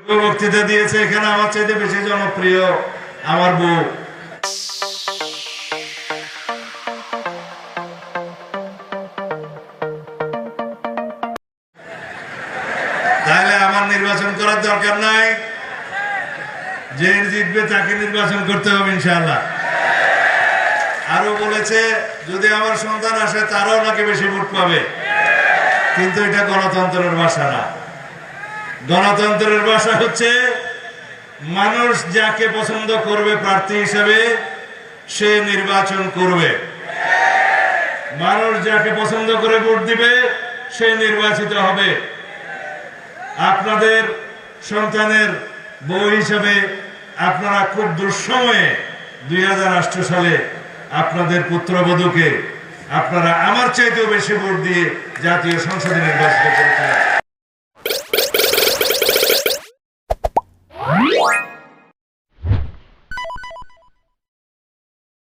বক্তৃতা দিয়েছে এখানে আমার চাইতে বেশি জনপ্রিয় আমার বউ। তাহলে আমার নির্বাচন করার দরকার নাই, যে জিতবে তাকে নির্বাচন করতে হবে ইনশাআল্লাহ। আরো বলেছে যদি আমার সন্তান আসে তারাও নাকি বেশি ভোট পাবে, কিন্তু এটা গণতন্ত্রের ভাষা না। গণতন্ত্রের ভাষা হচ্ছে মানুষ যাকে পছন্দ করবে প্রার্থী হিসেবে সে নির্বাচন করবে, মানুষ যাকে পছন্দ করে ভোট দিবে সে নির্বাচিত হবে। আপনাদের সন্তানের বউ হিসেবে আপনারা খুব দুঃসময়ে 2008 সালে আপনাদের পুত্রবধূকে আপনারা আমার চাইতেও বেশি ভোট দিয়ে জাতীয় সংসদে নির্বাচিত করেছিলেন।